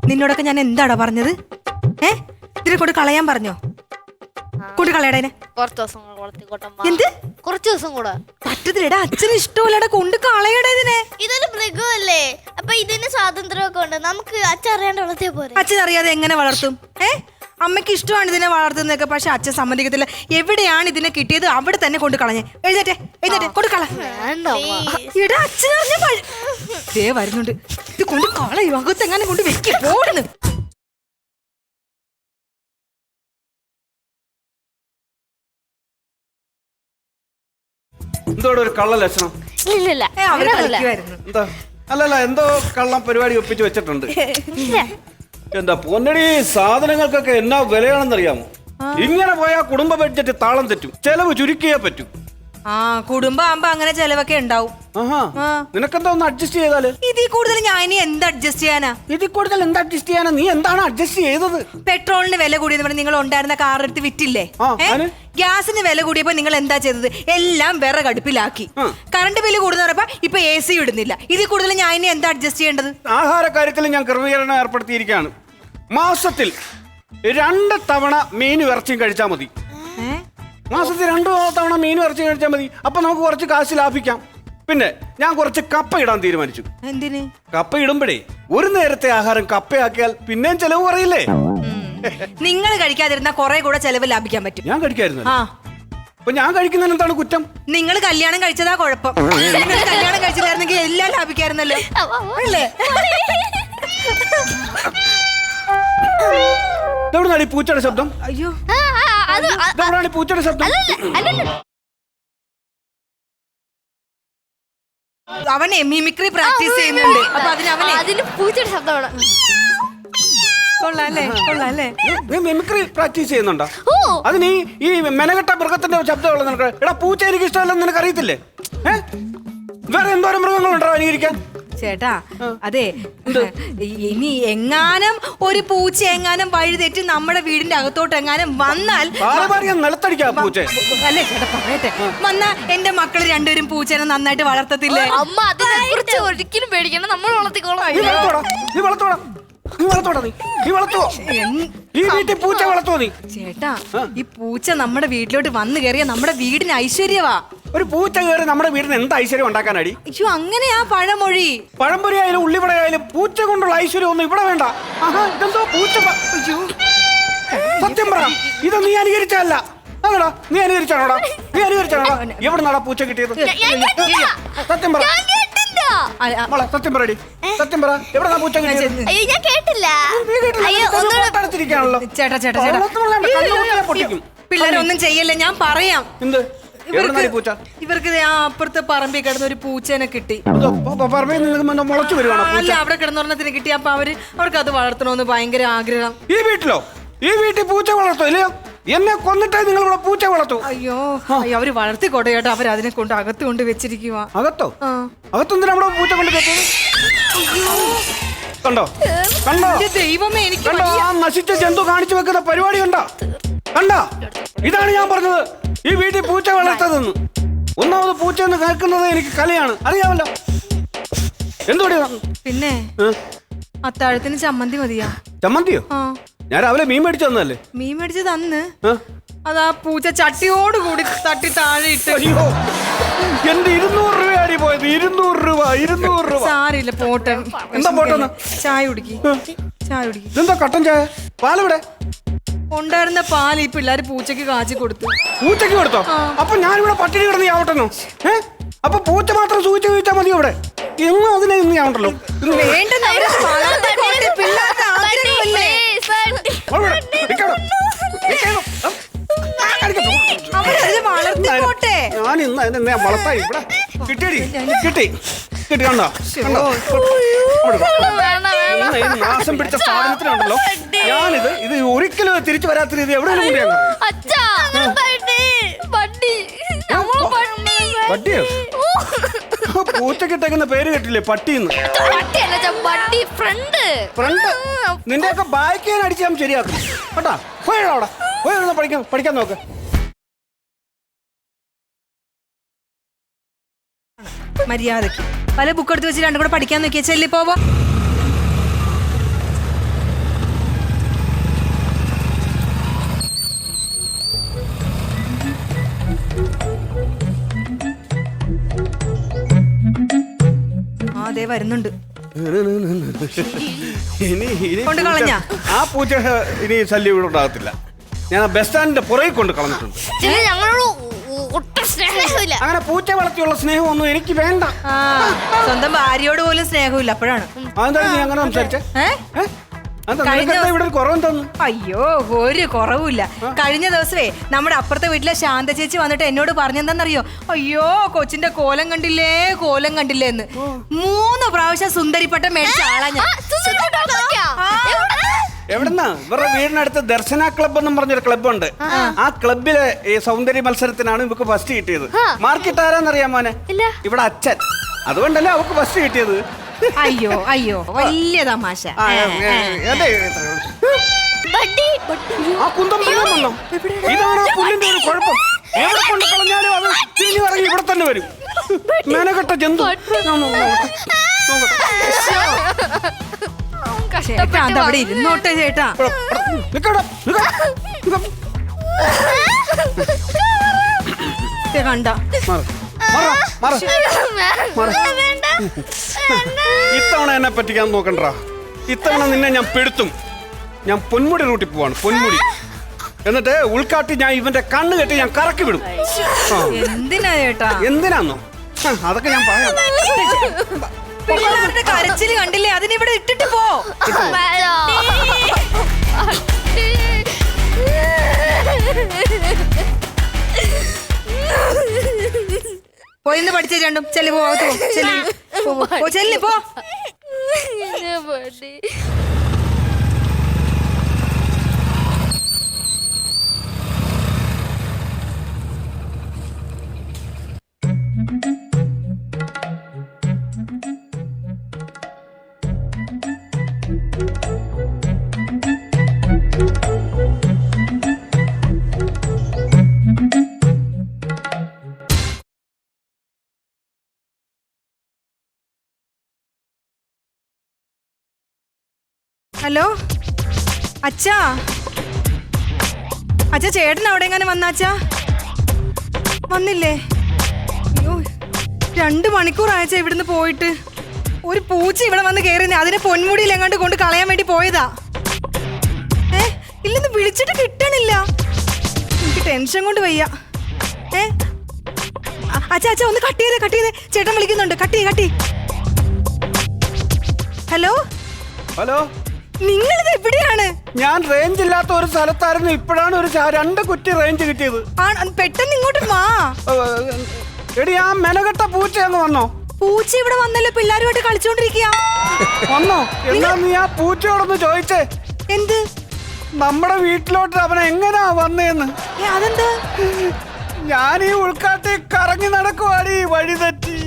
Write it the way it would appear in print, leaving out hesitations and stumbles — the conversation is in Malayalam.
നിന്നോടൊക്കെ ഞാൻ എന്താടാ പറഞ്ഞത്? ഇതിനെ കൊണ്ട് കളയാൻ പറഞ്ഞോ? കൊണ്ട് കളയടേനെ. എന്ത് കുറച്ച് ദിവസം കൂടെ പറ്റത്തില്ലടാ, അച്ഛന് ഇഷ്ടമല്ലടാ, കൊണ്ട് കളയടാ ഇതിനെ. ഇതൊരു മൃഗമല്ലേ, അപ്പൊ ഇതിന് സ്വാതന്ത്ര്യമൊക്കെ ഉണ്ട്. നമുക്ക് അച്ഛൻ അറിയാണ്ട് വളർത്തിയാ പോരെ. അച്ഛൻ അറിയാതെ എങ്ങനെ വളർത്തും? അമ്മയ്ക്ക് ഇഷ്ടമാണ് ഇതിനെ വളർത്തുന്നതൊക്കെ, പക്ഷെ അച്ഛൻ സമ്മതിക്കത്തില്ല. എവിടെയാണ് ഇതിനെ കിട്ടിയത് അവിടെ തന്നെ കൊണ്ട് കളഞ്ഞേ. എഴുന്നേറ്റെ കൊണ്ട് കള. ഇവിടെ അച്ഛനറിഞ്ഞ വരുന്നുണ്ട്. ഇത് കൊണ്ട് കളയും, അകത്തെങ്ങനെ കൊണ്ട് വെക്കി പോടുന്നു. എന്തോടെ ഒരു കള്ള ലക്ഷണം? എന്താ അല്ലല്ല, എന്തോ കള്ളം പരിപാടി ഒപ്പിച്ച് വെച്ചിട്ടുണ്ട്. എന്താ പൊന്നടി, സാധനങ്ങൾക്കൊക്കെ എന്നാ വിലയാണെന്നറിയാമോ? ഇങ്ങനെ പോയാ കുടുംബ ബഡ്ജറ്റ് താളം തെറ്റും, ചെലവ് ചുരുക്കിയേ പറ്റും. കുടുംബം ആകുമ്പോ അങ്ങനെ ചെലവൊക്കെ ഉണ്ടാവും. നിനക്കെന്താ ഒന്ന് അഡ്ജസ്റ്റ് ചെയ്താല്? ഇതിൽ കൂടുതൽ ഞാൻ ഇനി എന്ത് അഡ്ജസ്റ്റ് ചെയ്യാനാ? ഇതിൽ കൂടുതൽ എന്താ അഡ്ജസ്റ്റ് ചെയ്യാനാ? നീ എന്താണ് അഡ്ജസ്റ്റ് ചെയ്തത്? പെട്രോളിന് വില കൂടിയെന്ന് പറഞ്ഞ് നിങ്ങൾ ഉണ്ടായിരുന്ന കാർ എടുത്ത് വിറ്റില്ലേ? ഗ്യാസിന് വില കൂടിയപ്പോ നിങ്ങൾ എന്താ ചെയ്തത്? എല്ലാം വിറകടുപ്പിലാക്കി. കറണ്ട് ബില്ല് കൂടുന്നപ്പോ ഇപ്പൊ AC ഇടുന്നില്ല. ഇതിൽ കൂടുതൽ ഞാൻ ഇനി എന്താ അഡ്ജസ്റ്റ് ചെയ്യേണ്ടത്? ആഹാര കാര്യത്തിൽ ഞാൻ ക്രമീകരണം ഏർപ്പെടുത്തിയിരിക്കുകയാണ്. മാസത്തിൽ 2 തവണ മീനും ഇറച്ചിയും കഴിച്ചാൽ മതി. മാസത്തിൽ 2 തവണ മീനും ഇറച്ചി കഴിച്ചാൽ മതി. അപ്പൊ നമുക്ക് കുറച്ച് കാശ് ലാഭിക്കാം. പിന്നെ ഞാൻ കുറച്ച് കപ്പ ഇടാൻ തീരുമാനിച്ചു. എന്തിന്? കപ്പ ഇടുമ്പോഴേ ഒരു നേരത്തെ ആഹാരം കപ്പയാക്കിയാൽ പിന്നെയും ചെലവ് കുറയില്ലേ? നിങ്ങൾ കഴിക്കാതിരുന്ന കുറെ കൂടെ ചെലവ് ലാഭിക്കാൻ പറ്റും. ഞാൻ കഴിക്കായിരുന്നു. അപ്പൊ ഞാൻ കഴിക്കുന്നതിന് എന്താണ് കുറ്റം? നിങ്ങൾ കല്യാണം കഴിച്ചതാ കുഴപ്പം. നിങ്ങൾ കല്യാണം കഴിച്ചതായിരുന്നെങ്കിൽ എല്ലാം ലാഭിക്കായിരുന്നല്ലോ അല്ലേ? എവിടുന്നാണ് ഈ പൂച്ചയുടെ ശബ്ദം? അയ്യോ, എവിടെയാണ് ഈ പൂച്ചയുടെ ശബ്ദം? അവനെ മിമിക്രി പ്രാക്ടീസ് ചെയ്യുന്നുണ്ട്. അപ്പൊ അതിന് പൂച്ചയുടെ ശബ്ദമാണ്. കൊള്ളാല്ലേ? നീ മിമിക്രി പ്രാക്ടീസ് ചെയ്യുന്നുണ്ടോ? അതിന് ഈ മെനകെട്ട മൃഗത്തിന്റെ ശബ്ദമുള്ള നിനക്ക്? എടാ, പൂച്ച എനിക്ക് ഇഷ്ടമല്ലെന്ന് നിനക്ക് അറിയത്തില്ലേ? വേറെ എന്തോരം മൃഗങ്ങളുണ്ടോ അനുകരിക്കാൻ? ചേട്ടാ, അതെ, ഇനി എങ്ങാനും ഒരു പൂച്ച എങ്ങാനും വഴി തെറ്റി നമ്മുടെ വീടിന്റെ അകത്തോട്ട് എങ്ങാനും വന്നാൽ നിലത്തടിക്കാം പൂച്ച. അല്ലേ ചേട്ടാ, പറയട്ടെ, വന്നാ എന്റെ മക്കള് രണ്ടുപേരും പൂച്ചനെ നന്നായിട്ട് വളർത്തത്തില്ലേ? അമ്മ അതിനെ കുറിച്ച് ഒരിക്കലും പേടിക്കണം, നമ്മൾ വളർത്തിക്കോളാം. ചേട്ടാ, ഈ പൂച്ച നമ്മുടെ വീട്ടിലോട്ട് വന്നു കയറിയ നമ്മുടെ വീടിന് ഐശ്വര്യവാ. ഒരു പൂച്ച കയറി നമ്മുടെ വീടിന് എന്ത് ഐശ്വര്യം ഉണ്ടാക്കാനടി? അയ്യോ, അങ്ങനെയാ പഴമൊഴി. പഴംപൊരി ആയാലും ഉള്ളിവട ആയാലും പൂച്ച കൊണ്ടുള്ള ഐശ്വര്യം ഒന്നും ഇവിടെ വേണ്ട. ഇതെന്തോ പൂച്ച. സത്യം പറ, ഇത് നീ അനുകരിച്ചല്ല. അതെടാ, നീ അനുകരിച്ചാണോടാ? എവിടെ നടാ പൂച്ച കിട്ടിയത്? സത്യം പറ, സത്യം പറയടി, സത്യം പറ, എവിടെ പൂച്ച കിട്ടിയത്? ഞാൻ കേട്ടില്ല. പിള്ളേരൊന്നും ചെയ്യല്ലേ, ഞാൻ പറയാം. എന്ത്? ഇവർക്ക് അപ്പുറത്തെ പറമ്പിൽ കിടന്ന ഒരു പൂച്ചേനെ കിട്ടി. മുളച്ചു വരുവാണോ? അല്ല, അവിടെ കിടന്നൊരെണ്ണത്തിന് കിട്ടി. അപ്പൊ അവർക്ക് അത് വളർത്തണമെന്ന് ഭയങ്കര ആഗ്രഹം. ഈ വീട്ടിലോ? ഈ വീട്ടിൽ പൂച്ച വളർത്തോ? ഇല്ലയോ? എന്നെ കൊന്നിട്ടേ നിങ്ങൾ ഇവിടെ പൂച്ച വളർത്തു? അയ്യോ, അവര് വളർത്തിക്കോട്ടെ ചേട്ടാ. അവർ അതിനെ കൊണ്ട് അകത്ത് കൊണ്ട് വെച്ചിരിക്കുക. അകത്തോ? അകത്തെന്തിനാ നമ്മുടെ പൂച്ച കൊണ്ട് കെട്ടത്? കണ്ടോ ദൈവമേ, എനിക്ക് കണ്ടോ ആ നശിച്ച ജന്തു കാണിച്ചു വെക്കുന്ന പരിപാടി? കണ്ട, ഇതാണ് ഞാൻ പറഞ്ഞത്, ഈ വീട്ടിൽ പൂച്ച വളർത്തതെന്ന്. ഒന്നാമത് പൂച്ച എന്ന് കേൾക്കുന്നത് എനിക്ക് കലയാണ്, അറിയാമല്ലോ. എന്തുകൂടി? പിന്നെ അത്താഴത്തിന് ചമ്മന്തി മതിയാ? ചമ്മന്തിയോ? ഞാൻ രാവിലെ മീൻ മേടിച്ചു തന്നല്ലേ? മീൻ മേടിച്ച് തന്ന് അതാ പൂച്ച ചട്ടിയോട് കൂടി തട്ടി താഴെ ഇട്ട്. അയ്യോ, എന്റെ 200 രൂപയാടി പോയത്. 200 രൂപ. സാരില്ല, പോട്ടെ. എന്താ പോട്ടെന്ന്? ചായ കുടിക്ക്. ഇതെന്താ കട്ടൻ ചായ? പാലെവിടെ? ഉണ്ടായിരുന്ന പാൽ ഈ പിള്ളേര് പൂച്ചക്ക് കാച്ചി കൊടുത്തു. പൂച്ചക്ക് കൊടുത്തോ? അപ്പൊ ഞാനിവിടെ പട്ടിണി കിടന്ന് ആവട്ടെന്നോ? അപ്പൊ പൂച്ച മാത്രം സൂചിച്ച് ചോദിച്ചാൽ മതിയോ ഇവിടെ? എങ്ങും അതിനെ ഇന്ന് ആവണ്ടല്ലോ. ഞാൻ ഇന്ന് അതിനെ വളർത്താ ഇവിടെ കിട്ടി കണ്ടോ? നാശം പിടിച്ച സാധനത്തിനുണ്ടല്ലോ ഇത് ഒരിക്കലും തിരിച്ചു വരാത്ത രീതി എവിടെയെങ്കിലും പട്ടിയോ? പൂച്ചക്കിട്ടേക്കുന്ന പേര് കേട്ടില്ലേ? പട്ടിന്ന്. നിന്റെയൊക്കെ ബായ്ക്കാൻ അടിച്ച് ഞാൻ ശരിയാക്കും കേട്ടാ. പോയോടാ, പഠിക്കാൻ നോക്ക്. മര്യാദക്ക് വല്ല ബുക്ക് എടുത്ത് വെച്ച് രണ്ടും കൂടെ പഠിക്കാൻ നോക്കിയാ ചെല്ലി പോവോ. അതെ വരുന്നുണ്ട്. ഇനി കൊണ്ട് കളഞ്ഞാ? ആ പൂച്ച ഇനി ശല്യം ഇവിടെ ഉണ്ടാകത്തില്ല. ഞാൻ ബസ് സ്റ്റാൻഡിന്റെ പുറകെ കൊണ്ട് കളഞ്ഞിട്ടുണ്ട്. ഞങ്ങളോട് ഒട്ടും സ്നേഹമില്ല. അങ്ങനെ പൂച്ച വളർത്തിയുള്ള സ്നേഹമൊന്നും എനിക്ക് വേണ്ട. ആ സ്വന്തം ഭാര്യയോട് പോലും സ്നേഹമില്ല അപ്പോഴാണ്. അതെന്താ നീ അങ്ങനെ സംസാരിച്ചേ? ഇവിടെ കുറവൻ തന്നു. അയ്യോ ഒരു കുറവുമില്ല. കഴിഞ്ഞ ദിവസമേ നമ്മുടെ അപ്പുറത്തെ വീട്ടിലെ ശാന്ത ചേച്ചി വന്നിട്ട് എന്നോട് പറഞ്ഞെന്താന്നറിയോ? അയ്യോ കൊച്ചിന്റെ കോലം കണ്ടില്ലേ കോലം കണ്ടില്ലേ എന്ന് 3 പ്രാവശ്യം സുന്ദരിപ്പട്ട മേടിച്ച ആളാ ഞാൻ. എവിടെന്നാ? ഇവരുടെ വീടിനടുത്ത് ദർശന ക്ലബ് എന്നും പറഞ്ഞൊരു ക്ലബ്ബുണ്ട്. ആ ക്ലബിലെ ഈ സൗന്ദര്യ മത്സരത്തിനാണ് ഇവക്ക് ഫസ്റ്റ് കിട്ടിയത്. മാർക്കിട്ട് ആരാന്നറിയാം മോനെ? ഇവിടെ അച്ഛൻ. അതുകൊണ്ടല്ലേ അവക്ക് ഫസ്റ്റ് കിട്ടിയത്. അയ്യോ അയ്യോ വലിയ തമാശ. ആ കുന്തം വന്നോ? ഇതാണ് പുല്ലിന്റെ ഒരു കുഴപ്പം. എവിടെ കൊണ്ട് കളഞ്ഞാലും അത് തിരിഞ്ഞു ഇറങ്ങി ഇവിടെ തന്നെ വരും. മെനക്കെട്ട ജന്തു. ചേട്ടാ അതവിടെ ഇരുന്നോട്ടെ ചേട്ടാ. കണ്ട ഇത്തവണ എന്നെ പറ്റിക്കാൻ നോക്കണ്ട. ഇത്തവണ നിന്നെ ഞാൻ പെടുത്തും. ഞാൻ പൊന്മുടി റൂട്ടിൽ പോവാണ്. പൊന്മുടി എന്നിട്ട് ഉൾക്കാട്ടി ഞാൻ ഇവന്റെ കണ്ണ് കെട്ടി ഞാൻ കറക്കി വിടും. എന്തിനാ ചേട്ടാ? എന്തിനാന്നോ? അതൊക്കെ ഞാൻ പറയാം. പിള്ളേരുടെ കരച്ചില് കണ്ടില്ലേ? അതിനിവിടെ ഇട്ടിട്ട് പോ. പോയിന്ന് പഠിച്ച രണ്ടും ചെല്ലി പോ. ചെല്ലി പോ. ഹലോ അച്ഛാ. അച്ഛാ ചേട്ടൻ അവിടെ എങ്ങനെ വന്നാച്ചാ? വന്നില്ലേ? അയ്യോ 2 മണിക്കൂറായച്ചാ ഇവിടുന്ന് പോയിട്ട്. ഒരു പൂച്ച ഇവിടെ വന്ന് കയറി അതിനെ പൊന്മുടിയിൽ എങ്ങാണ്ട് കൊണ്ട് കളയാൻ വേണ്ടി പോയതാ. ഇല്ലെന്ന് വിളിച്ചിട്ട് കിട്ടണില്ല. എനിക്ക് ടെൻഷൻ കൊണ്ട് വയ്യ. അച്ഛാ അച്ഛാ ഒന്ന് കട്ട് ചെയ്തേ. ചേട്ടൻ വിളിക്കുന്നുണ്ട്. കട്ടി. ഹലോ ഹലോ, നിങ്ങളിത് എവിടെയാണ്? ഞാൻ റേഞ്ച് ഇല്ലാത്ത ഒരു സ്ഥലത്തായിരുന്നു. ഇപ്പോഴാണ് ഒരു 2 കുറ്റി റേഞ്ച് കിട്ടിയത്. പെട്ടെന്ന് ഇങ്ങോട്ട് വാ. എടി ആ മെനകെട്ട പൂച്ച അങ്ങ് വന്നോ? പൂച്ച ഇവിടെ വന്നല്ലോ. പിള്ളേരുമായിട്ട് കളിച്ചോണ്ടിരിക്കുക. വന്നോ? എന്നാ നീ ആ പൂച്ചയോടൊന്ന് ചോദിച്ചേ. എന്ത്? നമ്മുടെ വീട്ടിലോട്ട് അവൻ എങ്ങനാ വന്നേന്ന്. അതെന്താ? ഞാൻ ഈ ഉൾക്കാട്ടി കറങ്ങി നടക്കുവാടി വഴി തെറ്റി.